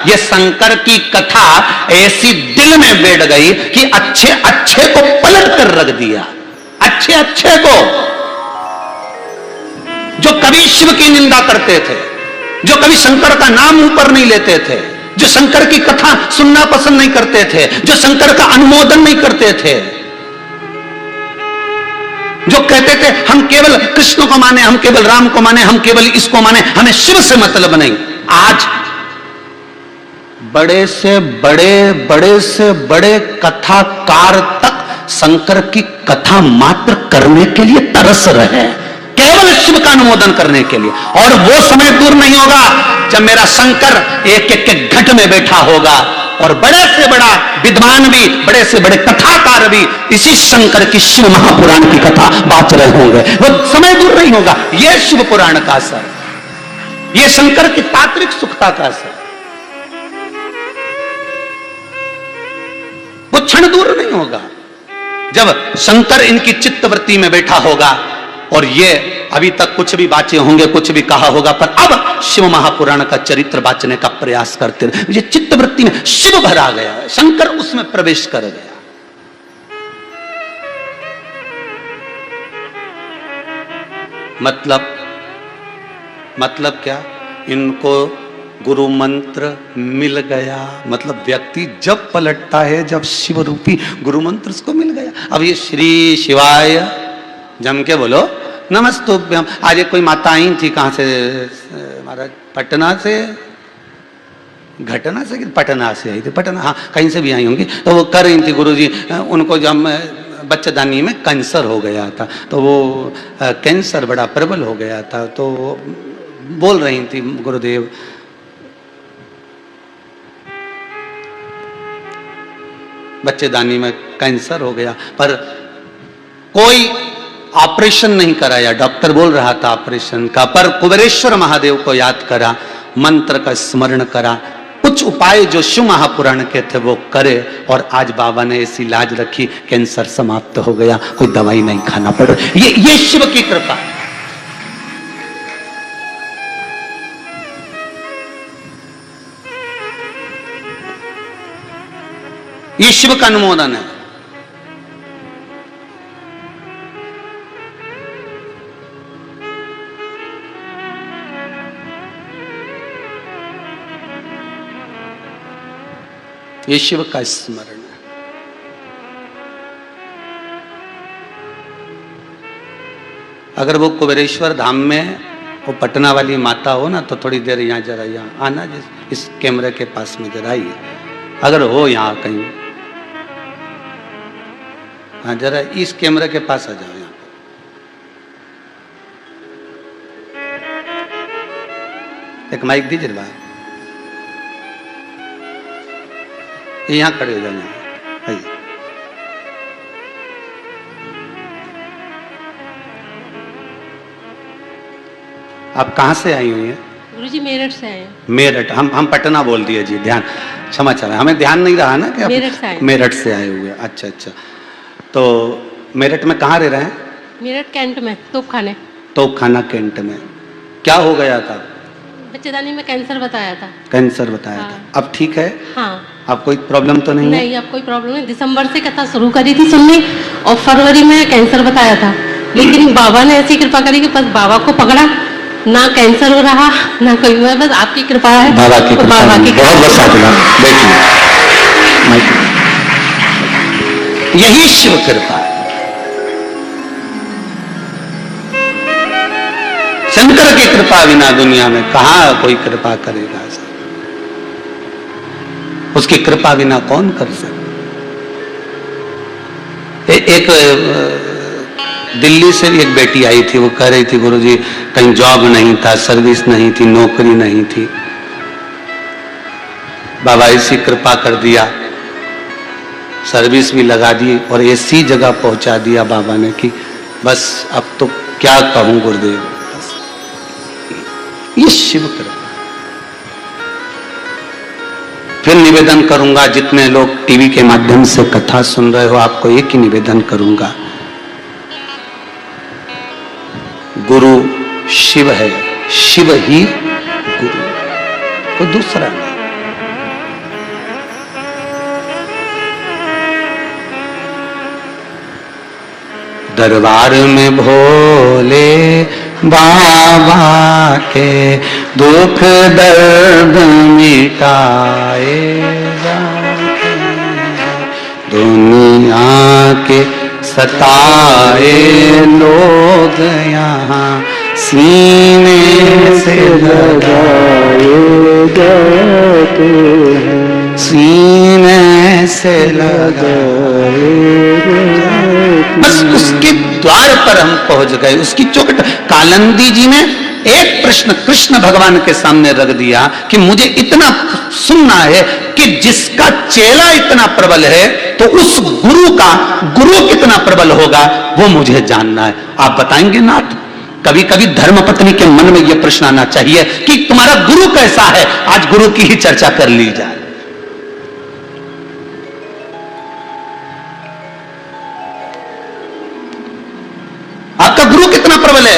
ये शंकर की कथा ऐसी दिल में बैठ गई कि अच्छे अच्छे को पलट कर रख दिया। अच्छे अच्छे को, जो कभी शिव की निंदा करते थे, जो कभी शंकर का नाम ऊपर नहीं लेते थे, जो शंकर की कथा सुनना पसंद नहीं करते थे, जो शंकर का अनुमोदन नहीं करते थे, जो कहते थे हम केवल कृष्ण को माने, हम केवल राम को माने, हम केवल इसको माने, हमें शिव से मतलब नहीं, आज बड़े से बड़े कथाकार तक शंकर की कथा मात्र करने के लिए तरस रहे, केवल शिव का अनुमोदन करने के लिए। और वो समय दूर नहीं होगा जब मेरा शंकर एक एक घट में बैठा होगा और बड़े से बड़ा विद्वान भी, बड़े से बड़े कथाकार भी इसी शंकर की शिव महापुराण की कथा बात रहे होंगे। वो समय दूर नहीं होगा। ये शिव पुराण का असर, ये शंकर की तात्विक सुखता का असर, वो क्षण दूर नहीं होगा जब शंकर इनकी चित्तवृत्ति में बैठा होगा। और ये अभी तक कुछ भी बातें होंगे, कुछ भी कहा होगा, पर अब शिव महापुराण का चरित्र बांचने का प्रयास करते रहे। ये चित्तवृत्ति में शिव भरा गया, शंकर उसमें प्रवेश कर गया। मतलब क्या? इनको गुरु मंत्र मिल गया। मतलब व्यक्ति जब पलटता है, जब शिव रूपी गुरु मंत्र उसको मिल गया। अब ये श्री शिवाय जम के बोलो नमस्तुभ्यम। आज एक कोई माता आई थी, कहां से महाराज? पटना से, घटना से कि पटना से आई थी? पटना, हाँ कहीं से भी आई होंगी। तो वो कर रही थी गुरुजी, उनको जब बच्चेदानी में कैंसर हो गया था, तो वो कैंसर बड़ा प्रबल हो गया था, तो बोल रही थी गुरुदेव बच्चेदानी में कैंसर हो गया, पर कोई ऑपरेशन नहीं कराया। डॉक्टर बोल रहा था ऑपरेशन का, पर कुबेरेश्वर महादेव को याद करा, मंत्र का स्मरण करा, कुछ उपाय जो शिव महापुराण के थे वो करे, और आज बाबा ने ऐसी लाज रखी, कैंसर समाप्त हो गया, कोई दवाई नहीं खाना पड़ रही। ये शिव की कृपा, ये शिव का अनुमोदन है। ये शिव का स्मरण है। अगर वो कुबेरेश्वर धाम में वो पटना वाली माता हो ना, तो थोड़ी देर यहाँ जरा यहाँ आना, इस कैमरे के पास में जरा आइए, अगर हो यहाँ कहीं, हाँ जरा इस कैमरे के पास आ जाओ। यहाँ एक माइक दीजिए भाई, यहाँ खड़े हो जाओ। यहाँ आइए। आप कहाँ से आई हुई हैं? गुरुजी मेरठ से आए। मेरठ, हम पटना बोल दिए जी, ध्यान क्षमा चाहे, हमें ध्यान नहीं रहा ना कि मेरठ से आए हुए। अच्छा अच्छा, तो मेरठ में कहाँ रह रहे हैं? मेरठ कैंट में, तोपखाने। तोपखाना कैंट में। क्या हो गया था? बच्चेदानी में कैंसर बताया था। कैंसर बताया था, अब ठीक है? हाँ। अब कोई प्रॉब्लम तो नहीं है? नहीं, अब कोई प्रॉब्लम नहीं। दिसंबर से कथा शुरू करी थी सुननी, और फरवरी में कैंसर बताया था, लेकिन बाबा ने ऐसी कृपा करी कि बस बाबा को पकड़ा, ना कैंसर हो रहा ना कोई हुआ, बस आपकी कृपा है। बाबा की कृपा, बाबा की बहुत बहुत साधुवाद। यही शिव कृपा है। शंकर की कृपा बिना दुनिया में कहाँ कोई कृपा करेगा? उसकी कृपा बिना कौन कर सकता? एक दिल्ली से एक बेटी आई थी, वो कह रही थी गुरुजी कहीं जॉब नहीं था, सर्विस नहीं थी, नौकरी नहीं थी, बाबा ऐसी कृपा कर दिया, सर्विस भी लगा दी और ऐसी जगह पहुंचा दिया बाबा ने कि बस अब तो क्या कहूं गुरुदेव। ये शिव कृपा। फिर निवेदन करूंगा, जितने लोग टीवी के माध्यम से कथा सुन रहे हो, आपको एक ही निवेदन करूंगा, गुरु शिव है, शिव ही गुरु, कोई दूसरा नहीं। दरबार में भोले बाबा के दुख दर्द मिटाए जाते हैं। दुनिया के सताए लोग यहाँ सीने से लगाए जाते हैं, सीने से लगाए जाते। बस उसके द्वार पर हम पहुंच गए, उसकी चौखट। कालंदी जी ने एक प्रश्न कृष्ण भगवान के सामने रख दिया कि मुझे इतना सुनना है कि जिसका चेला इतना प्रबल है तो उस गुरु का गुरु कितना प्रबल होगा, वो मुझे जानना है। आप बताएंगे नाथ? कभी कभी धर्मपत्नी के मन में यह प्रश्न आना चाहिए कि तुम्हारा गुरु कैसा है। आज गुरु की ही चर्चा कर ली जाए। आपका गुरु कितना प्रबल है।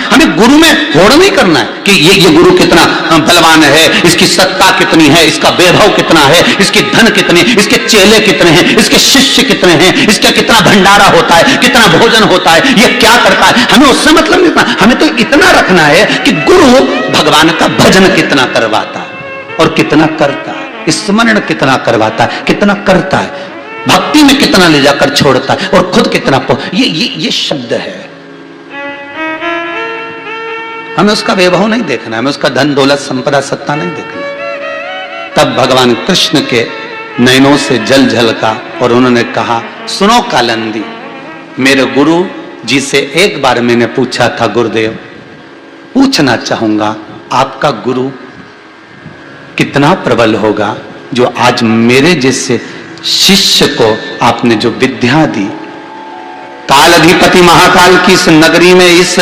हमें गुरु में होड़ नहीं करना है कि ये गुरु कितना बलवान है, इसकी सत्ता कितनी है, इसका वैभव कितना है, इसकी धन कितनी, इसके चेले कितने हैं, इसके शिष्य कितने हैं, इसका कितना भंडारा होता है, कितना भोजन होता है, ये क्या करता है। हमें उससे मतलब नहीं रखना। हमें तो इतना रखना है कि गुरु भगवान का भजन कितना करवाता है और कितना करता है, स्मरण कितना करवाता है, कितना करता है, भक्ति में कितना ले जाकर छोड़ता है और खुद कितना ये शब्द है। हमें उसका वैभव नहीं देखना है, हमें उसका धन दौलत संपदा सत्ता नहीं देखना। तब भगवान कृष्ण के नयनों से जल झलका और उन्होंने कहा, सुनो कालंदी, मेरे गुरु जी से एक बार मैंने पूछा था गुरुदेव, पूछना चाहूंगा आपका गुरु कितना प्रबल होगा जो आज मेरे जैसे शिष्य को आपने जो विद्या दी। काल अधिपति महाकाल की इस नगरी में, इस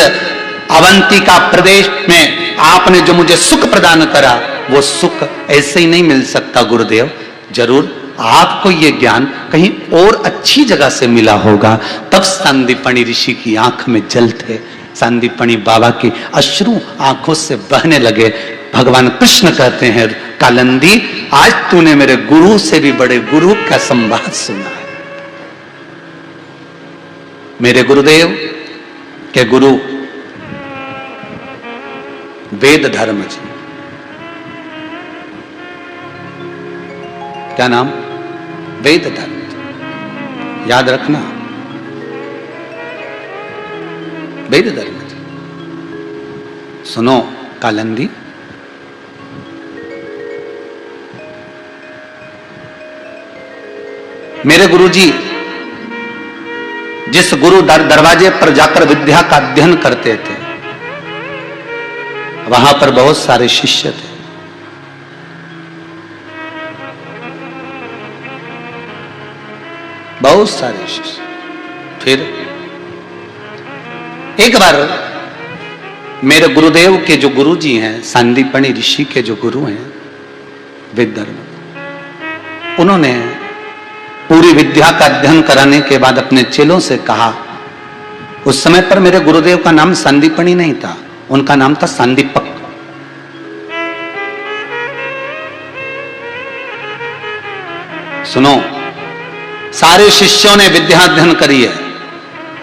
अवंतिका प्रदेश में आपने जो मुझे सुख प्रदान करा, वो सुख ऐसे ही नहीं मिल सकता गुरुदेव। जरूर आपको ये ज्ञान कहीं और अच्छी जगह से मिला होगा। तब सांदीपनी ऋषि की आंख में जल थे, सांदीपनी बाबा की अश्रु आंखों से बहने लगे। भगवान कृष्ण कहते हैं, कालंदी, आज तूने मेरे गुरु से भी बड़े गुरु का संवाद सुना है। मेरे गुरुदेव के गुरु वेद धर्म जी, क्या नाम? वेद धर्म जी, याद रखना, वेद धर्म जी। सुनो कालंदी, मेरे गुरुजी जिस गुरु दरवाजे पर जाकर विद्या का अध्ययन करते थे, वहां पर बहुत सारे शिष्य थे। बहुत सारे शिष्य। फिर एक बार मेरे गुरुदेव के जो गुरुजी हैं, सांदीपनी ऋषि के जो गुरु हैं वेदधर्म, उन्होंने पूरी विद्या का अध्ययन कराने के बाद अपने चेलों से कहा, उस समय पर मेरे गुरुदेव का नाम सांदीपनी नहीं था, उनका नाम था सांदीपक। सुनो, सारे शिष्यों ने विद्या अध्ययन करी है,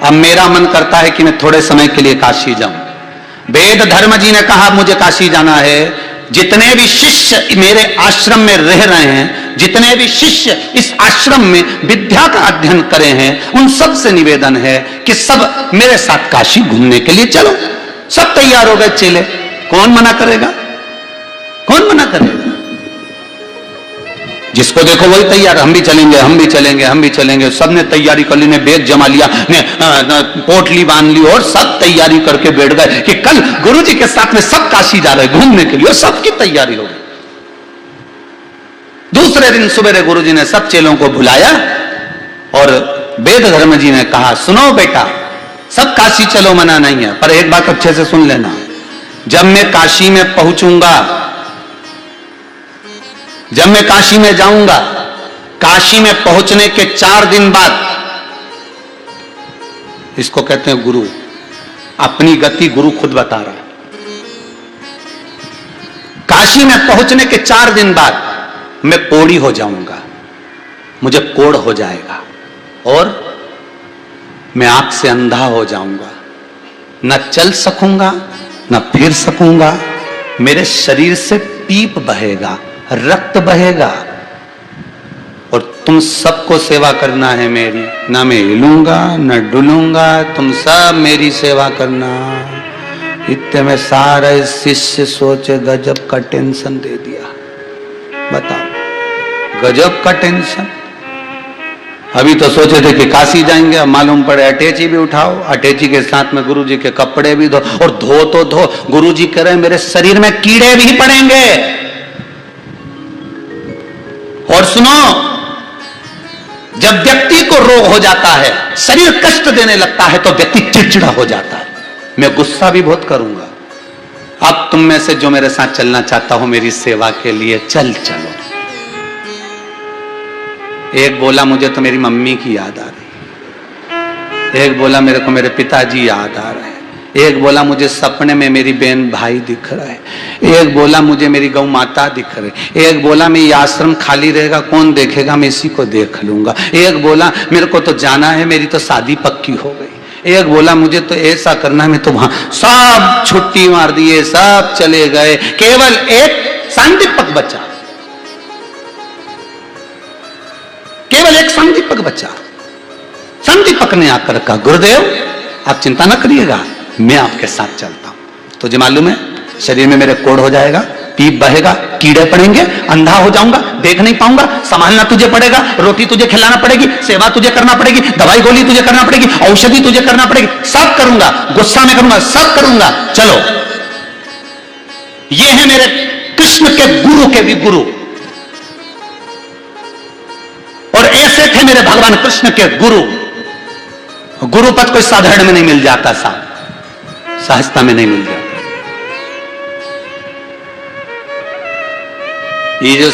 अब मेरा मन करता है कि मैं थोड़े समय के लिए काशी जाऊं। वेद धर्म जी ने कहा मुझे काशी जाना है। जितने भी शिष्य मेरे आश्रम में रह रहे हैं, जितने भी शिष्य इस आश्रम में विद्या का अध्ययन करे हैं, उन सब से निवेदन है कि सब मेरे साथ काशी घूमने के लिए चलो। सब तैयार हो गए चेले, कौन मना करेगा? कौन मना करेगा? जिसको देखो वही तैयार, हम भी चलेंगे, हम भी चलेंगे, हम भी चलेंगे। सबने तैयारी कर ली, ने बैग जमा लिया, ने पोटली बांध ली और सब तैयारी करके बैठ गए कि कल गुरुजी के साथ में सब काशी जा रहे घूमने के लिए। सबकी तैयारी हो गई। दूसरे दिन सुबह गुरुजी ने सब चेलों को बुलाया और वेद धर्म जी ने कहा, सुनो बेटा, सब काशी चलो, मना नहीं है, पर एक बात अच्छे से सुन लेना, जब मैं काशी में पहुंचूंगा, जब मैं काशी में जाऊंगा, काशी में पहुंचने के 4 दिन बाद, इसको कहते हैं गुरु, अपनी गति गुरु खुद बता रहा है। काशी में पहुंचने के 4 दिन बाद मैं कोढ़ी हो जाऊंगा, मुझे कोढ़ हो जाएगा और मैं आंख से अंधा हो जाऊंगा, न चल सकूंगा न फिर सकूंगा, मेरे शरीर से पीप बहेगा, रक्त बहेगा, और तुम सबको सेवा करना है मेरी, ना मैं हिलूंगा न डुलूंगा, तुम सब मेरी सेवा करना। इतने में सारे शिष्य सोचे गजब का टेंशन दे दिया। बताओ, गजब का टेंशन। अभी तो सोचे थे कि काशी जाएंगे, अब मालूम पड़े अटैची भी उठाओ, अटैची के साथ में गुरुजी के कपड़े भी धो, और धो तो धो, गुरुजी कह रहे मेरे शरीर में कीड़े भी पड़ेंगे। और सुनो, जब व्यक्ति को रोग हो जाता है, शरीर कष्ट देने लगता है, तो व्यक्ति चिड़चिड़ा हो जाता है। मैं गुस्सा भी बहुत करूंगा। अब तुम में से जो मेरे साथ चलना चाहता हो मेरी सेवा के लिए, चल चलो। एक बोला मुझे तो मेरी मम्मी की याद आ रही, एक बोला मेरे को मेरे पिताजी याद आ रहे हैं, एक बोला मुझे सपने में मेरी बहन भाई दिख रहा है, एक बोला मुझे मेरी गौ माता दिख रही, एक बोला मैं ये आश्रम खाली रहेगा कौन देखेगा, मैं इसी को देख लूंगा, एक बोला मेरे को तो जाना है, मेरी तो शादी पक्की हो गई, एक बोला मुझे तो ऐसा करना है, मैं तो वहां। सब छुट्टी मार दिए, सब चले गए, केवल एक सांदीपक बचा, केवल एक संदीपक बचा। संदीपक ने आकर कहा गुरुदेव आप चिंता न करिएगा, मैं आपके साथ चलता हूं। तुझे मालूम है शरीर में मेरे कोढ़ हो जाएगा, पीप बहेगा, कीड़े पड़ेंगे, अंधा हो जाऊंगा, देख नहीं पाऊंगा, संभालना तुझे पड़ेगा, रोटी तुझे खिलाना पड़ेगी, सेवा तुझे करना पड़ेगी, दवाई गोली तुझे करना पड़ेगी, औषधि तुझे करना पड़ेगी, सब करूंगा, गुस्सा में करूंगा, सब करूंगा। चलो, ये है मेरे कृष्ण के गुरु के भी गुरु, और ऐसे थे मेरे भगवान कृष्ण के गुरु। गुरु पद कोई साधारण में नहीं मिल जाता, सहजता में नहीं मिल जाता। ये जो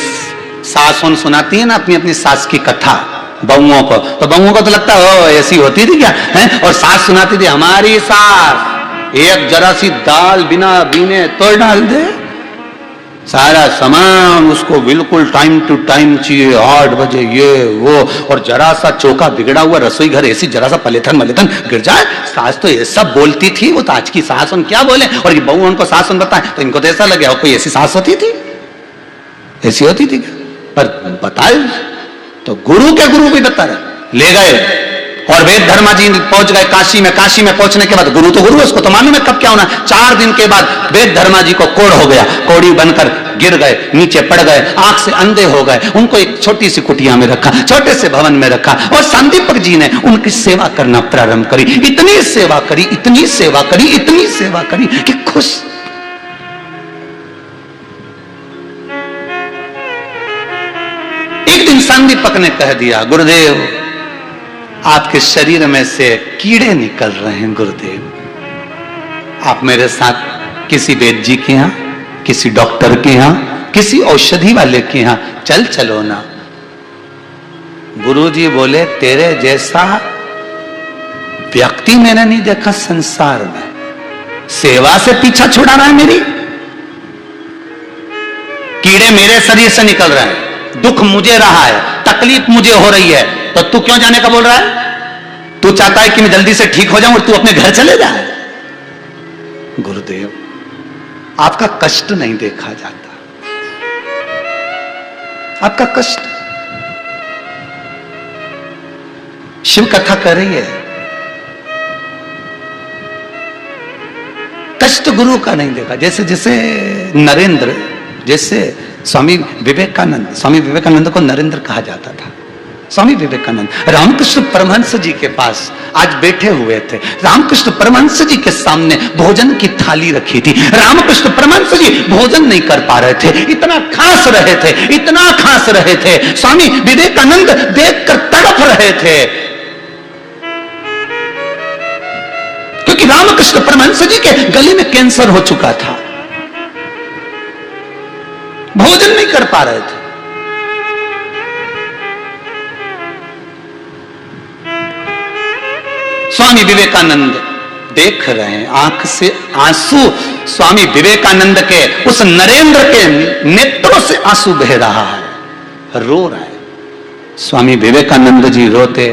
सास सुनाती है ना अपनी अपनी सास की कथा बहुओं को, तो बहुओं को तो लगता है ऐसी होती थी क्या है, और सास सुनाती थी हमारी सास एक जरा सी दाल बिना बीने तो डाल दे, सारा सामान उसको बिल्कुल टाइम टू टाइम चाहिए, 8 बजे ये वो, और जरा सा चौका बिगड़ा हुआ रसोई घर ऐसी जरा सा पलेथन मलेथन गिर जाए, सास तो ये सब बोलती थी। वो तो आज की सास उन क्या बोले, और ये बहू उनको सास उन बताए तो इनको तो ऐसा लगे और कोई ऐसी सास होती थी, ऐसी होती थी क्या? पर बताए तो गुरु के गुरु भी बता रहे, ले गए और वेद धर्मा जी पहुंच गए काशी में। काशी में पहुंचने के बाद गुरु तो गुरु, उसको तो मालूम है कब क्या होना। 4 दिन के बाद वेद धर्मा जी को कोढ़ हो गया, कोढ़ी बनकर गिर गए, नीचे पड़ गए, आंख से अंधे हो गए। उनको एक छोटी सी कुटिया में रखा, छोटे से भवन में रखा, और संदीपक जी ने उनकी सेवा करना प्रारंभ करी। इतनी सेवा करी, इतनी सेवा करी, इतनी सेवा करी कि खुश। एक दिन संदीपक ने कह दिया गुरुदेव आपके शरीर में से कीड़े निकल रहे हैं, गुरुदेव आप मेरे साथ किसी वैद्य जी के यहां, किसी डॉक्टर के यहां, किसी औषधि वाले के यहां चलो ना। गुरुजी बोले तेरे जैसा व्यक्ति मैंने नहीं देखा संसार में, सेवा से पीछा छुड़ा रहा है मेरी, कीड़े मेरे शरीर से निकल रहे हैं, दुख मुझे रहा है, तकलीफ मुझे हो रही है, तो तू क्यों जाने का बोल रहा है? तू चाहता है कि मैं जल्दी से ठीक हो जाऊं और तू अपने घर चले जाए। गुरुदेव आपका कष्ट नहीं देखा जाता, आपका कष्ट। शिव कथा कर रही है, कष्ट गुरु का नहीं देखा। जैसे जैसे नरेंद्र, जैसे स्वामी विवेकानंद को नरेंद्र कहा जाता था। स्वामी विवेकानंद रामकृष्ण परमहंस जी के पास आज बैठे हुए थे। रामकृष्ण परमहंस जी के सामने भोजन की थाली रखी थी। रामकृष्ण परमहंस जी भोजन नहीं कर पा रहे थे, इतना खास रहे थे, इतना खास रहे थे। स्वामी विवेकानंद देखकर तड़प रहे थे, क्योंकि रामकृष्ण परमहंस जी के गले में कैंसर हो चुका था, भोजन नहीं कर पा रहे थे। स्वामी विवेकानंद देख रहे हैं, आंख से आंसू स्वामी विवेकानंद के उस नरेंद्र के नेत्रों से आंसू बह रहा है, रो रहा है। स्वामी विवेकानंद जी रोते,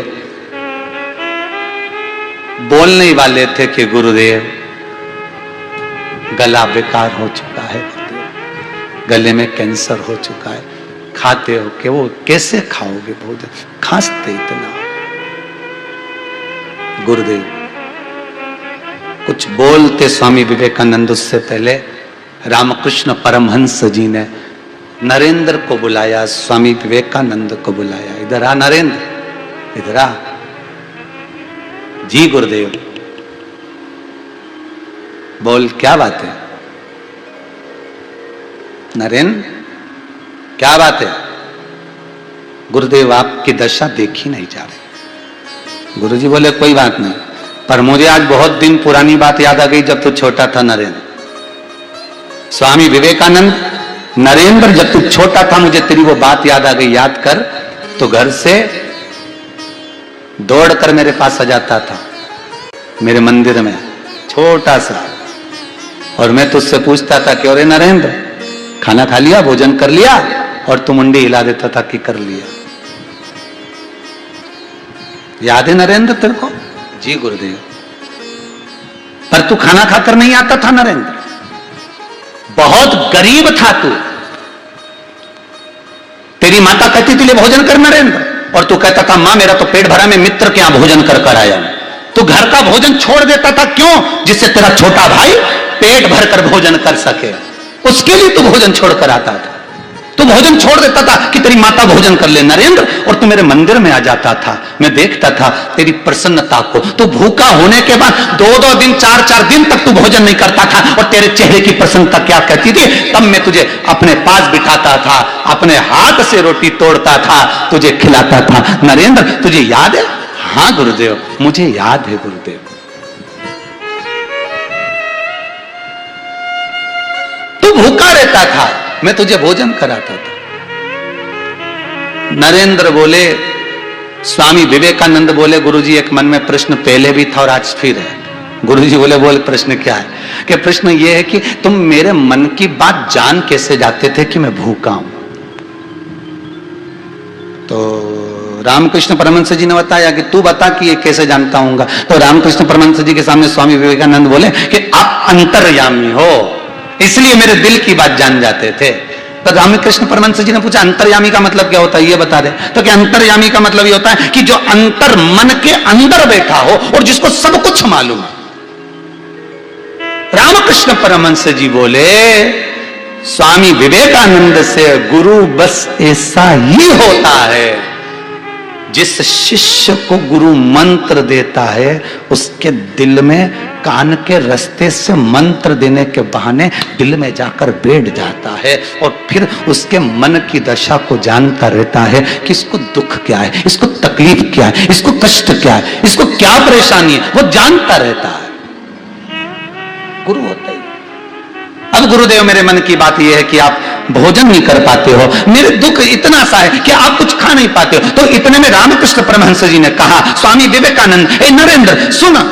बोलने ही वाले थे कि गुरुदेव गला बेकार हो चुका है, गले में कैंसर हो चुका है, खाते हो कि वो कैसे खाओगे भोजन, खांसते इतना। गुरुदेव कुछ बोलते स्वामी विवेकानंद, उससे पहले रामकृष्ण परमहंस जी ने नरेंद्र को बुलाया, स्वामी विवेकानंद को बुलाया। इधर आ नरेंद्र, इधर आ। जी गुरुदेव, बोल क्या बात है? नरेंद्र क्या बात है? गुरुदेव आपकी दशा देखी नहीं जा रही। गुरुजी बोले कोई बात नहीं, पर मुझे आज बहुत दिन पुरानी बात याद आ गई जब तू छोटा था नरेंद्र। स्वामी विवेकानंद, नरेंद्र जब तू छोटा था मुझे तेरी वो बात याद आ गई, याद कर। तो घर से दौड़कर मेरे पास आ जाता था, मेरे मंदिर में छोटा सा, और मैं तुझसे पूछता था कि अरे नरेंद्र खाना खा लिया, भोजन कर लिया? और तू मुंडी हिला देता था कि कर लिया। याद है नरेंद्र तेरे को? जी गुरुदेव। पर तू खाना खाकर नहीं आता था नरेंद्र, बहुत गरीब था तू। तेरी माता कहती थी ले भोजन कर नरेंद्र, और तू कहता था मां मेरा तो पेट भरा, मैं मित्र के यहां भोजन कर कर आया। तू घर का भोजन छोड़ देता था, क्यों? जिससे तेरा छोटा भाई पेट भरकर भोजन कर सके, उसके लिए तू भोजन छोड़कर आता था। तू भोजन छोड़ देता था कि तेरी माता भोजन कर ले नरेंद्र, और तू मेरे मंदिर में आ जाता था। मैं देखता था तेरी प्रसन्नता को। तू भूखा होने के बाद 2-2 दिन 4-4 दिन तक तू भोजन नहीं करता था, और तेरे चेहरे की प्रसन्नता क्या कहती थी? तब मैं तुझे अपने पास बिठाता था, अपने हाथ से रोटी तोड़ता था, तुझे खिलाता था। नरेंद्र तुझे याद है? हाँ गुरुदेव मुझे याद है गुरुदेव। तू भूखा रहता था, मैं तुझे भोजन कराता था। नरेंद्र बोले, स्वामी विवेकानंद बोले गुरुजी एक मन में प्रश्न पहले भी था और आज फिर है। गुरुजी बोले बोल प्रश्न क्या है? कि प्रश्न ये है कि तुम मेरे मन की बात जान कैसे जाते थे कि मैं भूखा हूं? तो रामकृष्ण परमहंस जी ने बताया कि तू बता कि ये कैसे जानता हूंगा। तो रामकृष्ण परमहंस जी के सामने स्वामी विवेकानंद बोले कि आप अंतर्यामी हो, इसलिए मेरे दिल की बात जान जाते थे। तो रामकृष्ण परमहंस जी ने पूछा अंतर्यामी का मतलब क्या होता है, ये बता दे। तो कि अंतर्यामी का मतलब ये होता है कि जो अंतर मन के अंदर बैठा हो और जिसको सब कुछ मालूम है। रामकृष्ण परमहंस जी बोले स्वामी विवेकानंद से गुरु बस ऐसा ही होता है, जिस शिष्य को गुरु मंत्र देता है उसके दिल में कान के रास्ते से मंत्र देने के बहाने दिल में जाकर बैठ जाता है, और फिर उसके मन की दशा को जानता रहता है कि इसको दुख क्या है, इसको तकलीफ क्या है, इसको कष्ट क्या है, इसको क्या परेशानी है, वो जानता रहता है। गुरु होता है। अब गुरुदेव मेरे मन की बात यह है कि आप भोजन नहीं कर पाते हो, मेरे दुख इतना सा है कि आप कुछ खा नहीं पाते हो। तो इतने में रामकृष्ण परमहंस जी ने कहा स्वामी विवेकानंद, ए नरेंद्र सुना,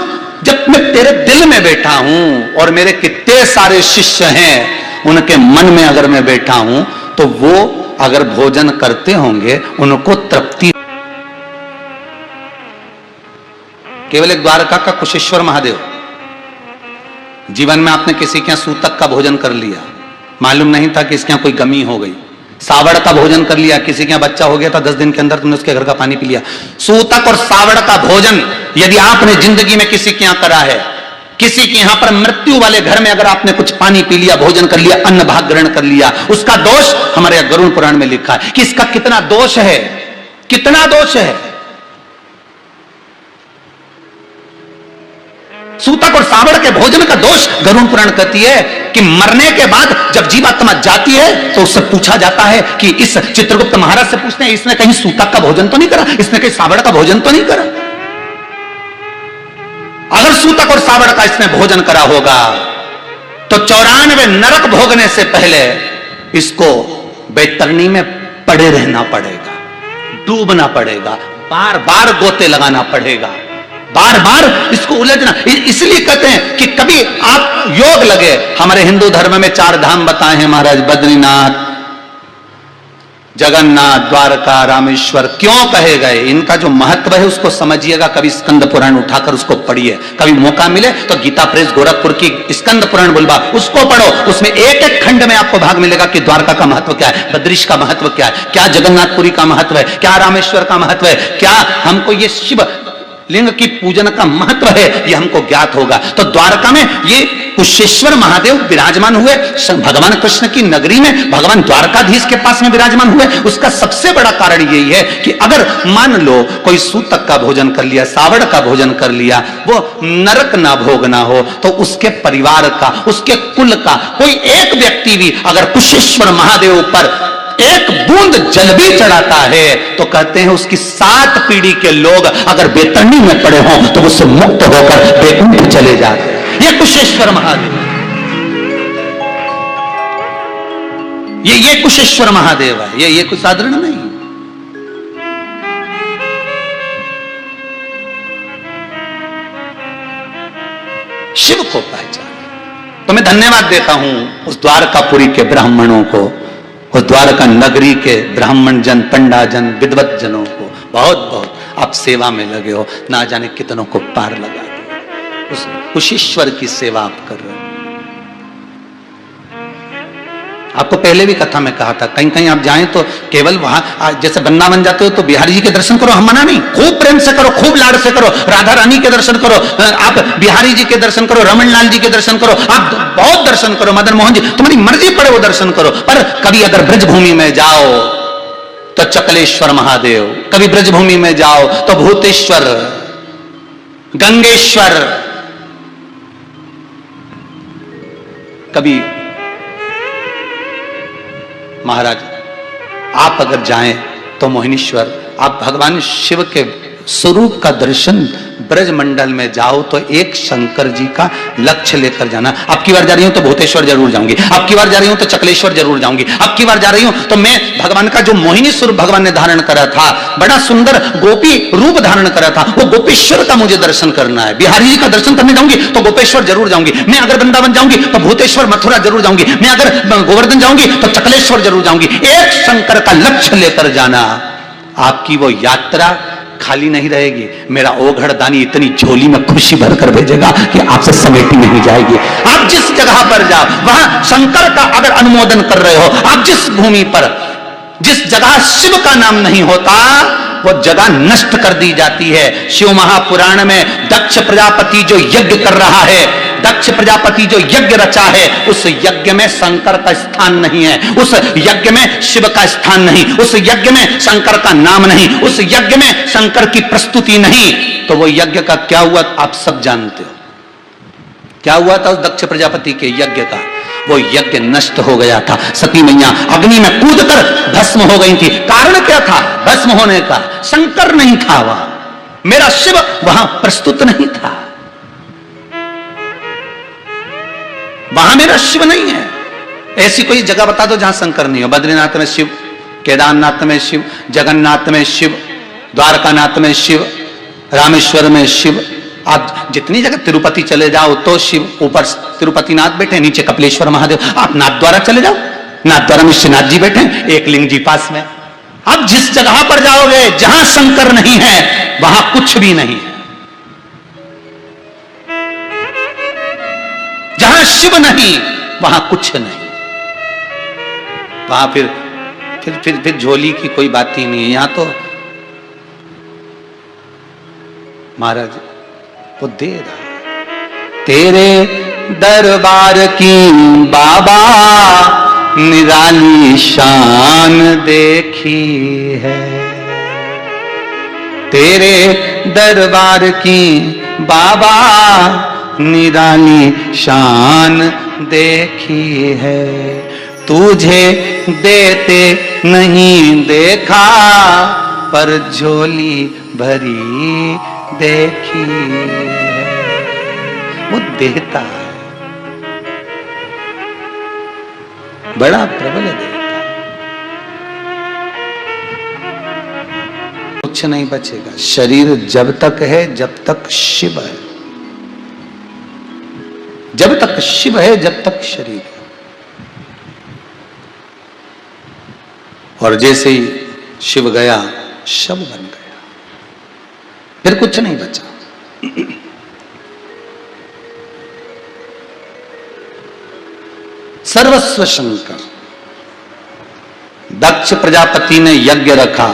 जब मैं तेरे दिल में बैठा हूं और मेरे कितने सारे शिष्य हैं, उनके मन में अगर मैं बैठा हूं तो वो अगर भोजन करते होंगे उनको तृप्ति। केवल एक द्वारका का कुशेश्वर महादेव, जीवन में आपने किसी के यहां सूतक का भोजन कर लिया, मालूम नहीं था कि इसके यहां कोई कमी हो गई। सावड़ का भोजन कर लिया, किसी के यहां बच्चा हो गया था, 10 दिन के अंदर तुमने उसके घर का पानी पी लिया। सूतक और सावड़ का भोजन यदि आपने जिंदगी में किसी के यहां करा है, किसी के यहां पर मृत्यु वाले घर में अगर आपने कुछ पानी पी लिया, भोजन कर लिया, अन्न भाग ग्रहण कर लिया, उसका दोष हमारे गरुड़ पुराण में लिखा है कि इसका कितना दोष है, कितना दोष है। सूतक और सावड़ के भोजन का दोष गरुड़ पुराण कहती है कि मरने के बाद जब जीवात्मा जाती है तो उससे पूछा जाता है कि इस चित्रगुप्त महाराज से पूछते हैं इसने कहीं सूतक का भोजन तो नहीं करा, इसने कहीं सावड़ का भोजन तो नहीं करा। अगर सूतक और सावड़ का इसने भोजन करा होगा तो 94 नरक भोगने से पहले इसको बैतरणी में पड़े रहना पड़ेगा, डूबना पड़ेगा, बार बार गोते लगाना पड़ेगा, बार बार इसको उलझना। इसलिए कहते हैं कि कभी आप योग लगे, हमारे हिंदू धर्म में 4 धाम बताए हैं महाराज, बद्रीनाथ, जगन्नाथ, द्वारका, रामेश्वर क्यों कहे गए, इनका जो महत्व है उसको समझिएगा। कभी स्कंद पुराण उठाकर उसको पढ़िए, कभी मौका मिले तो गीता प्रेस गोरखपुर की स्कंद पुराण बोलबा उसको पढ़ो। उसमें एक एक खंड में आपको भाग मिलेगा कि द्वारका का महत्व क्या है, बद्रीश का महत्व क्या है, क्या जगन्नाथपुरी का महत्व है, क्या रामेश्वर का महत्व है, क्या हमको ये शिव लिंग की पूजन का महत्व है, ये हमको ज्ञात होगा। तो द्वारका में ये कुशेश्वर महादेव विराजमान हुए, भगवान कृष्ण की नगरी में भगवान द्वारकाधीश के पास में विराजमान हुए। उसका सबसे बड़ा कारण यही है कि अगर मान लो कोई सूतक का भोजन कर लिया, सावड़ का भोजन कर लिया, वो नरक ना भोगना हो, तो उसके परिवार का, उसके कुल का कोई एक व्यक्ति भी अगर कुशेश्वर महादेव पर एक बूंद जल भी चढ़ाता है तो कहते हैं उसकी 7 पीढ़ी के लोग अगर बेतरनी में पड़े हों तो उससे मुक्त होकर बैकुंठ चले जाते हैं। ये कुशेश्वर महादेव, ये कुशेश्वर महादेव है, ये कुछ साधारण नहीं। शिव को पहचान। तो मैं धन्यवाद देता हूं उस द्वारकापुरी के ब्राह्मणों को, उस द्वारका नगरी के ब्राह्मण जन, पंडा जन, विद्वत जनों को। बहुत बहुत आप सेवा में लगे हो, ना जाने कितनों को पार लगा दो। उस कुशेश्वर की सेवा आप कर रहे हो। आपको पहले भी कथा में कहा था, कहीं कहीं आप जाएं तो केवल वहां, जैसे वृंदावन जाते हो तो बिहारी जी के दर्शन करो, हम मना नहीं, खूब प्रेम से करो, खूब लाड से करो, राधा रानी के दर्शन करो, आप बिहारी जी के दर्शन करो, रमन लाल जी के दर्शन करो, आप बहुत दर्शन करो, मदन मोहन जी, तुम्हारी मर्जी पड़े वो दर्शन करो। पर कभी अगर ब्रजभूमि में जाओ तो चकलेश्वर महादेव, कभी ब्रजभूमि में जाओ तो भूतेश्वर, गंगेश्वर, कभी महाराज आप अगर जाएं तो मोहिनीश्वर, आप भगवान शिव के स्वरूप का दर्शन ब्रजमंडल में जाओ तो एक शंकर जी का लक्ष्य लेकर जाना। अब की बार जा रही हूं तो भूतेश्वर जरूर जाऊंगी, अब की बार जा रही हूं तो चकलेश्वर जरूर जाऊंगी, अब की बार जा रही हूं तो मैं भगवान का जो मोहिनी स्वरूप भगवान ने धारण करा था, बड़ा सुंदर गोपी रूप धारण करा था, वो गोपेश्वर का मुझे दर्शन करना है। बिहारी जी का दर्शन करने जाऊंगी तो गोपेश्वर जरूर जाऊंगी, मैं अगर वृंदावन जाऊंगी तो भूतेश्वर मथुरा जरूर जाऊंगी, मैं अगर गोवर्धन जाऊंगी तो चकलेश्वर जरूर जाऊंगी। एक शंकर का लक्ष्य लेकर जाना, आपकी वो यात्रा खाली नहीं रहेगी। मेरा ओघड़ दानी इतनी झोली में खुशी भरकर भेजेगा कि आपसे समेटी नहीं जाएगी। आप जिस जगह पर जाओ वहां शंकर का अगर अनुमोदन कर रहे हो, आप जिस भूमि पर, जिस जगह शिव का नाम नहीं होता वो जगह नष्ट कर दी जाती है। शिव महापुराण में दक्ष प्रजापति जो यज्ञ कर रहा है, दक्ष प्रजापति जो यज्ञ रचा है, उस यज्ञ में शंकर का स्थान नहीं है, उस यज्ञ में शिव का स्थान नहीं, उस यज्ञ में शंकर का नाम नहीं, उस यज्ञ में शंकर की प्रस्तुति नहीं। तो वो यज्ञ का क्या हुआ आप सब जानते हो। क्या हुआ था उस दक्ष प्रजापति के यज्ञ का, वो यज्ञ नष्ट हो गया था। सती मैया अग्नि में कूदकर भस्म हो गई थी। कारण क्या था भस्म होने का? शंकर नहीं था वहां, मेरा शिव वहां प्रस्तुत नहीं था, वहां मेरा शिव नहीं है। ऐसी कोई जगह बता दो जहां शंकर नहीं हो। बद्रीनाथ में शिव, केदारनाथ में शिव, जगन्नाथ में शिव, द्वारकानाथ में शिव, रामेश्वर में शिव। आप जितनी जगह, तिरुपति चले जाओ तो शिव, ऊपर तिरुपतिनाथ बैठे, नीचे कपिलेश्वर महादेव। आप नाथ द्वारा चले जाओ, नाथ द्वारा में श्रीनाथ जी बैठे, एक लिंग जी पास में। आप जिस जगह पर जाओगे जहां शंकर नहीं है वहां कुछ भी नहीं है, जहां शिव नहीं वहां कुछ नहीं। वहां फिर झोली की कोई बात ही नहीं है। यहां तो महाराज वो दे रहा, तेरे दरबार की बाबा निराली शान देखी है, तेरे दरबार की बाबा निराली शान देखी है। तुझे देते नहीं देखा पर झोली भरी देखी है। वो देता है, बड़ा प्रबल देता है, कुछ नहीं बचेगा। शरीर जब तक है जब तक शिव है, जब तक शिव है जब तक शरीर है। और जैसे ही शिव गया शव बन गया, फिर कुछ नहीं बचा। सर्वस्व शंकर। दक्ष प्रजापति ने यज्ञ रखा,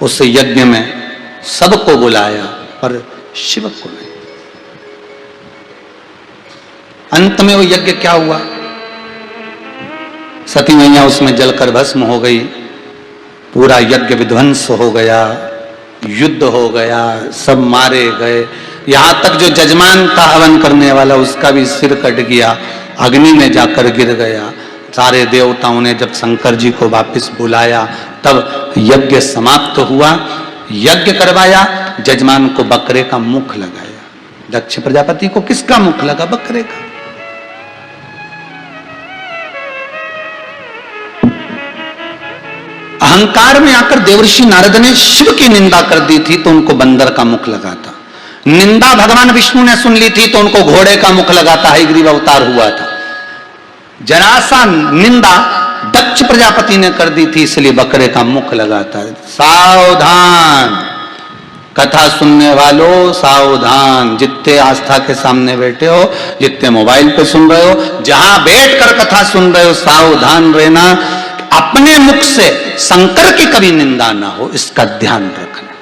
उस यज्ञ में सबको बुलाया पर शिव को नहीं। अंत में वो यज्ञ क्या हुआ? सती मैया उसमें जलकर भस्म हो गई, पूरा यज्ञ विध्वंस हो गया, युद्ध हो गया, सब मारे गए। यहां तक जो जजमान था हवन करने वाला, उसका भी सिर कट गया, अग्नि में जाकर गिर गया। सारे देवताओं ने जब शंकर जी को वापस बुलाया तब यज्ञ समाप्त हुआ। यज्ञ करवाया, जजमान को बकरे का मुख लगाया। दक्ष प्रजापति को किसका मुख लगा? बकरे का। अहंकार में आकर देवर्षि नारद ने शिव की निंदा कर दी थी तो उनको बंदर का मुख लगा था। निंदा भगवान विष्णु ने सुन ली थी तो उनको घोड़े का मुख लगा था, हयग्रीव अवतार हुआ था। जरासा निंदा दक्ष प्रजापति ने कर दी थी, इसलिए बकरे का मुख लगाता है। सावधान कथा सुनने वालों, सावधान। जितने आस्था के सामने बैठे हो, जितने मोबाइल पे सुन रहे हो, जहां बैठकर कथा सुन रहे हो, सावधान रहना। अपने मुख से शंकर की कभी निंदा ना हो, इसका ध्यान रखना।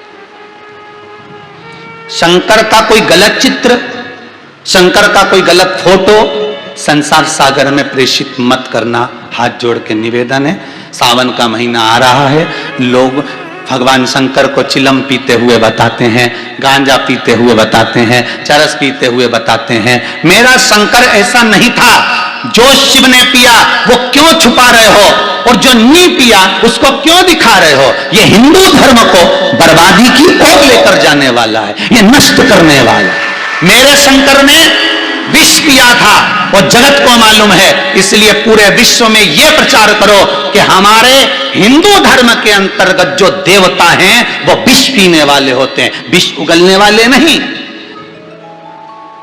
शंकर का कोई गलत चित्र, शंकर का कोई गलत फोटो संसार सागर में प्रेषित मत करना, हाथ जोड़ के निवेदन है। सावन का महीना आ रहा है, लोग भगवान शंकर को चिलम पीते हुए बताते हैं, गांजा पीते हुए बताते हैं, चरस पीते हुए बताते हैं। मेरा शंकर ऐसा नहीं था। जो शिव ने पिया वो क्यों छुपा रहे हो, और जो नहीं पिया उसको क्यों दिखा रहे हो? ये हिंदू धर्म को बर्बादी की ओर लेकर जाने वाला है, ये नष्ट करने वाला है। मेरे शंकर ने विष पिया था और जगत को मालूम है, इसलिए पूरे विश्व में यह प्रचार करो कि हमारे हिंदू धर्म के अंतर्गत जो देवता हैं वो विष पीने वाले होते हैं, विष उगलने वाले नहीं।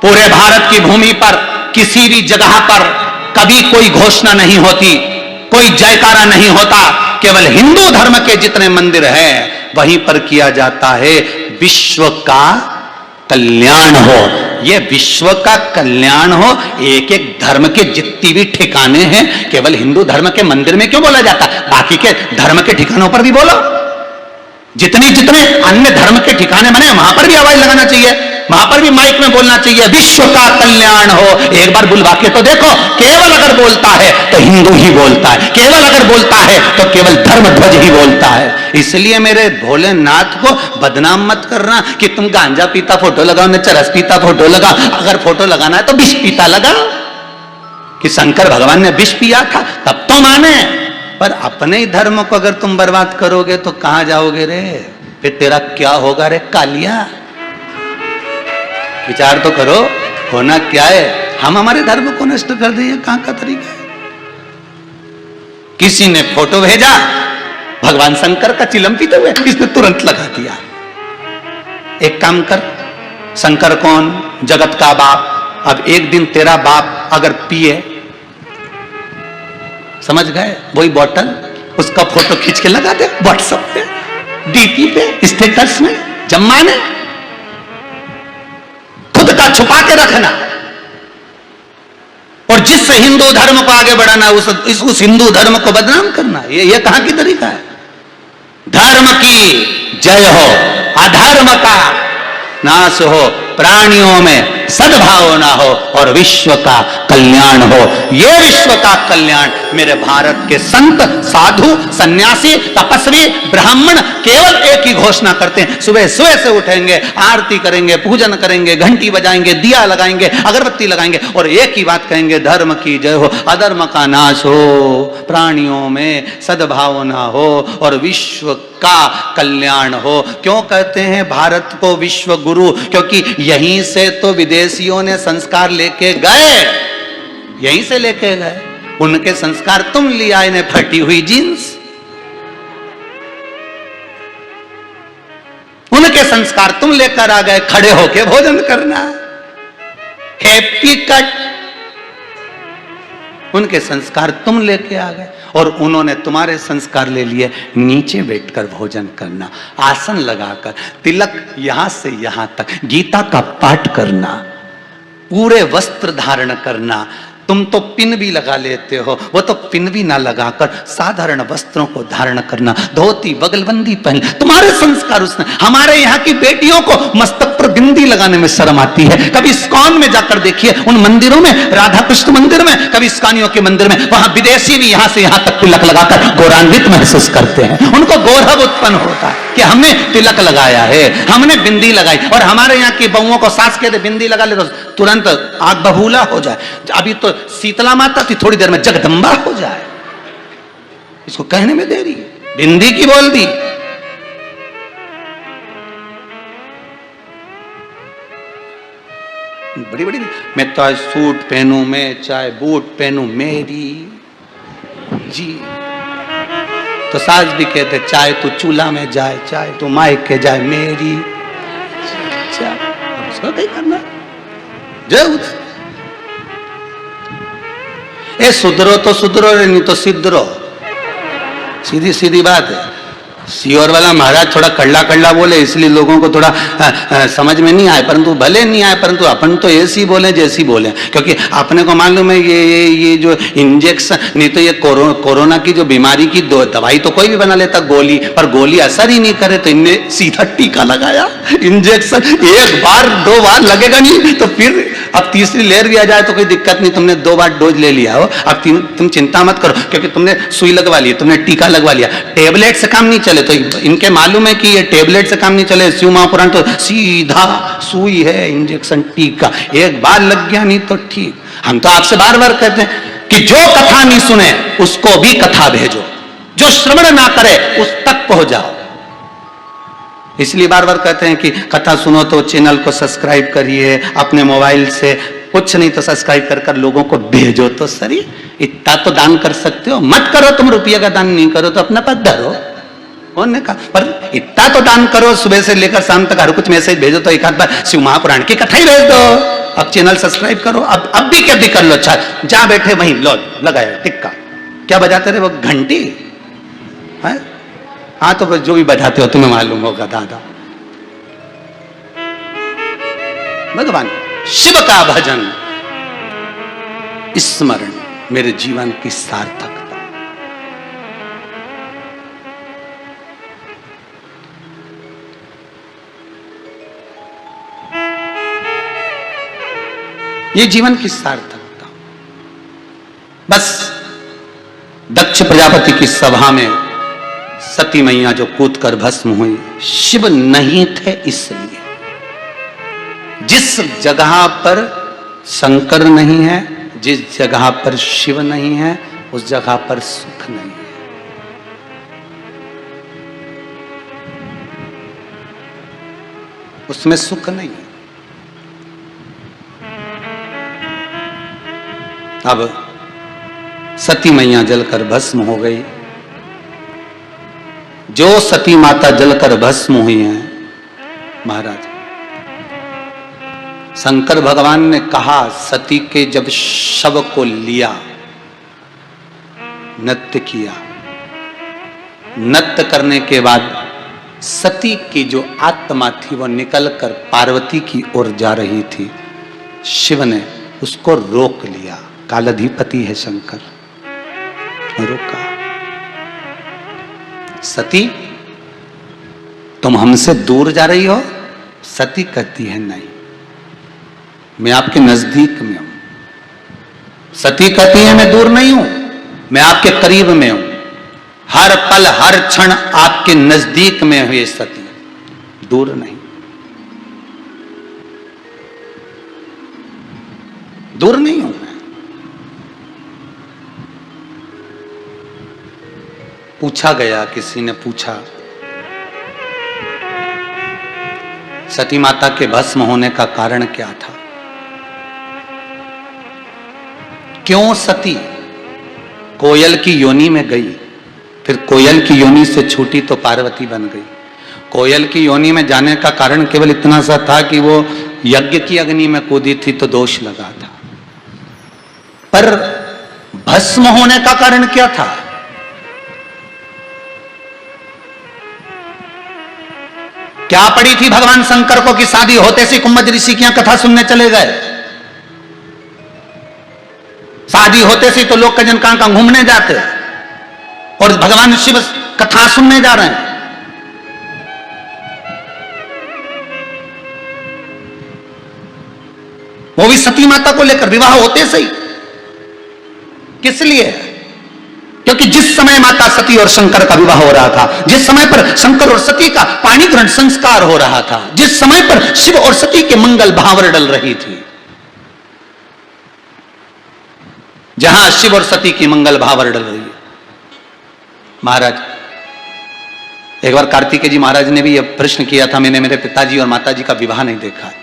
पूरे भारत की भूमि पर किसी भी जगह पर कभी कोई घोषणा नहीं होती, कोई जयकारा नहीं होता। केवल हिंदू धर्म के जितने मंदिर हैं वहीं पर किया जाता है विश्व का कल्याण हो। ये विश्व का कल्याण हो। एक एक धर्म के जितनी भी ठिकाने हैं केवल हिंदू धर्म के मंदिर में क्यों बोला जाता? बाकी के धर्म के ठिकानों पर भी बोलो। जितने जितने अन्य धर्म के ठिकाने बने वहां पर भी आवाज लगाना चाहिए, वहां पर भी माइक में बोलना चाहिए विश्व का कल्याण हो। एक बार बुलवा के तो देखो। केवल अगर बोलता है तो हिंदू ही बोलता है, केवल अगर बोलता है तो केवल धर्म ध्वज ही बोलता है। इसलिए मेरे भोलेनाथ को बदनाम मत करना कि तुम गांजा पीता फोटो लगाओ, न चरस पीता फोटो लगाओ। अगर फोटो लगाना है तो विष पीता लगाओ। कि शंकर भगवान ने विष पिया था तब तो माने, पर अपने ही धर्म को अगर तुम बर्बाद करोगे तो कहां जाओगे रे? फिर तेरा क्या होगा रे कालिया? विचार तो करो, होना क्या है? हम हमारे धर्म को नष्ट कर दिए, कहां का तरीका है? किसी ने फोटो भेजा भगवान शंकर का चिलम पीते हुए, इसने तुरंत लगा दिया। एक काम कर, शंकर कौन? जगत का बाप। अब एक दिन तेरा बाप अगर पिए, समझ गए, वही बोतल उसका फोटो खींच के लगा दे व्हाट्सएप पे, डीपी पे, स्टेटस में, जमाने खुद का छुपा के रखना। और जिस हिंदू धर्म को आगे बढ़ाना उस हिंदू धर्म को बदनाम करना, ये कहां की तरीका है? धर्म की जय हो, अधर्म का नाश हो, प्राणियों में सद्भावना हो और विश्व का कल्याण हो। यह विश्व का कल्याण मेरे भारत के संत, साधु, सन्यासी, तपस्वी, ब्राह्मण केवल एक ही घोषणा करते हैं। सुबह सुबह से उठेंगे, आरती करेंगे, पूजन करेंगे, घंटी बजाएंगे, दिया लगाएंगे, अगरबत्ती लगाएंगे और एक ही बात कहेंगे, धर्म की जय हो, अधर्म का नाश हो, प्राणियों में सद्भावना हो और विश्व का कल्याण हो। क्यों कहते हैं भारत को विश्व गुरु? क्योंकि यहीं से तो विदेशियों ने संस्कार लेके गए, यहीं से लेके गए। उनके संस्कार तुम लिया, इन्हें फटी हुई जींस। उनके संस्कार तुम लेकर आ गए, खड़े होके भोजन करना, हैप्पी कट। उनके संस्कार तुम लेके आ गए और उन्होंने तुम्हारे संस्कार ले लिए नीचे बैठकर भोजन करना, आसन लगाकर, तिलक यहां से यहां तक, गीता का पाठ करना, पूरे वस्त्र धारण करना। तुम तो पिन भी लगा लेते हो, वो तो पिन भी ना लगाकर साधारण वस्त्रों को धारण करना, धोती बगलबंदी पहन। तुम्हारे संस्कार उसने। हमारे यहाँ की बेटियों को मस्तक पर बिंदी लगाने में शर्म आती है। कभी इस्कॉन में जाकर देखिए, उन मंदिरों में, राधा कृष्ण मंदिर में, कभी इस्कॉनियों के मंदिर में, वहां विदेशी भी यहां से यहां तक तिलक लगाकर गौरवान्वित महसूस करते हैं। उनको गौरव उत्पन्न होता है कि हमने तिलक लगाया है, हमने बिंदी लगाई। और हमारे यहाँ की बहुओं को सास कहते बिंदी लगा ले तो तुरंत आग बबूला हो जाए। अभी तो शीतला माता थी, थोड़ी देर में जगदम्बा हो जाए। इसको कहने में देरी, बिंदी की बोल दी। बड़ी बड़ी, मैं चाहे सूट पहनूं, मैं चाहे बूट पहनूं, मेरी जी। तो सास भी कहते चाहे तू चूल्हा में जाए, चाहे तू मायके जाए, मेरी उसको कहीं करना जय। ए सुधरो तो सुधरो, नहीं तो सिद्धरो। सीधी सीधी बात है। सीओर वाला महाराज थोड़ा कड़ला कड़ला बोले, इसलिए लोगों को थोड़ा समझ में नहीं आए, परंतु भले नहीं आए, परंतु अपन तो ऐसी बोले जैसी बोले, क्योंकि अपने को मालूम है ये जो इंजेक्शन, नहीं तो ये कोरोना की जो बीमारी की दवाई तो कोई भी बना लेता गोली, पर गोली असर ही नहीं करे, तो इनने सीधा टीका लगाया, इंजेक्शन। एक बार दो बार लगेगा नहीं तो फिर अब तीसरी लेयर भी आ जाए तो कोई दिक्कत नहीं, तुमने 2 बार डोज ले लिया हो, अब तुम चिंता मत करो, क्योंकि तुमने सुई लगवा ली, तुमने टीका लगवा लिया। टेबलेट से काम नहीं चले, तो इनके मालूम है कि ये टेबलेट से काम नहीं चले, शिव महापुराण तो सीधा सुई है, इंजेक्शन, टीका। एक बार लग गया नहीं तो ठीक। हम तो आपसे बार बार कहते हैं कि जो कथा नहीं सुने उसको भी कथा भेजो, जो श्रवण ना करे उस तक पहुंच जाओ। इसलिए बार बार कहते हैं कि कथा सुनो तो चैनल को सब्सक्राइब करिए अपने मोबाइल से, कुछ नहीं तो सब्सक्राइब कर लोगों को भेजो तो सही। इतना तो दान कर सकते हो, मत करो तुम रुपया का दान, नहीं करो तो अपना पद धरो, कौन ने कहा, पर इतना तो दान करो, सुबह से लेकर शाम तक हर कुछ मैसेज भेजो, तो एक आध बार शिव महापुराण की कथा ही भेज दो। अब चैनल सब्सक्राइब करो, अब भी क्या भी कर लो। अच्छा जहां बैठे वहीं लो लगाया टिक्का, क्या बजाते रहे वो, घंटी है? हाँ तो जो भी बजाते हो तुम्हें मालूम होगा दादा। भगवान शिव का भजन स्मरण मेरे जीवन की सार्थकता। ये जीवन की सार्थकता। बस दक्ष प्रजापति की सभा में सती मैया जो कूदकर भस्म हुई, शिव नहीं थे इसलिए। जिस जगह पर शंकर नहीं है, जिस जगह पर शिव नहीं है, उस जगह पर सुख नहीं है। उसमें सुख नहीं है। अब सती मैया जलकर भस्म हो गई। जो सती माता जलकर भस्म हुई हैं, महाराज शंकर भगवान ने कहा, सती के जब शव को लिया, नृत्य किया, नृत्य करने के बाद सती की जो आत्मा थी वो निकलकर पार्वती की ओर जा रही थी। शिव ने उसको रोक लिया, कालाधिपति है शंकर, रोका। सती तुम हमसे दूर जा रही हो? सती कहती है नहीं, मैं आपके नजदीक में हूं। सती कहती है मैं दूर नहीं हूं, मैं आपके करीब में हूं, हर पल हर क्षण आपके नजदीक में हुए सती, दूर नहीं। दूर नहीं हूं मैं। पूछा गया, किसी ने पूछा सती माता के भस्म होने का कारण क्या था? क्यों सती कोयल की योनि में गई, फिर कोयल की योनि से छूटी तो पार्वती बन गई। कोयल की योनि में जाने का कारण केवल इतना सा था कि वो यज्ञ की अग्नि में कूदी थी तो दोष लगा था। पर भस्म होने का कारण क्या था? क्या पड़ी थी भगवान शंकर को कि शादी होते से कुंभज ऋषि की कथा सुनने चले गए? शादी होते से तो लोग कजन कहां घूमने जाते और भगवान शिव कथा सुनने जा रहे हैं। वो भी सती माता को लेकर विवाह होते से ही। किस लिए? क्योंकि जिस समय माता सती और शंकर का विवाह हो रहा था, जिस समय पर शंकर और सती का पाणी ग्रहण संस्कार हो रहा था, जिस समय पर शिव और सती के मंगल भावर डल रही थी, जहां शिव और सती की मंगल भावर डल रही है। महाराज, एक बार कार्तिकेय जी महाराज ने भी यह प्रश्न किया था, मैंने मेरे पिताजी और माताजी का विवाह नहीं देखा है,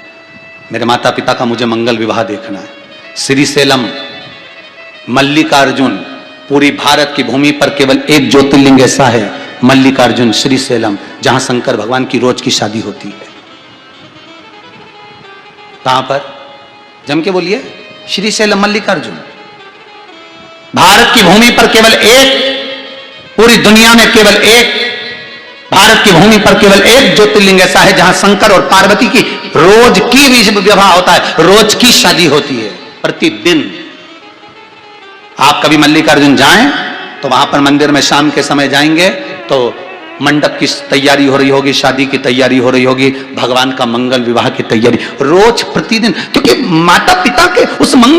मेरे माता पिता का मुझे मंगल विवाह देखना है। श्रीशैलम मल्लिकार्जुन, पूरी भारत की भूमि पर केवल एक ज्योतिर्लिंग ऐसा है, मल्लिकार्जुन श्रीशैलम, जहां शंकर भगवान की रोज की शादी होती है। कहां पर? जम के बोलिए। श्रीशैलम मल्लिकार्जुन। भारत की भूमि पर केवल एक, पूरी दुनिया में केवल एक, भारत की भूमि पर केवल एक ज्योतिर्लिंग ऐसा है जहां शंकर और पार्वती की रोज की विवाह होता है, रोज की शादी होती है, प्रतिदिन। आप कभी मल्लिकार्जुन जाएं तो वहां पर मंदिर में शाम के समय जाएंगे तो मंडप की तैयारी हो रही होगी, शादी की तैयारी हो रही होगी, भगवान का मंगल विवाह की तैयारी रोज प्रतिदिन, क्योंकि माता पिता के उस मंगल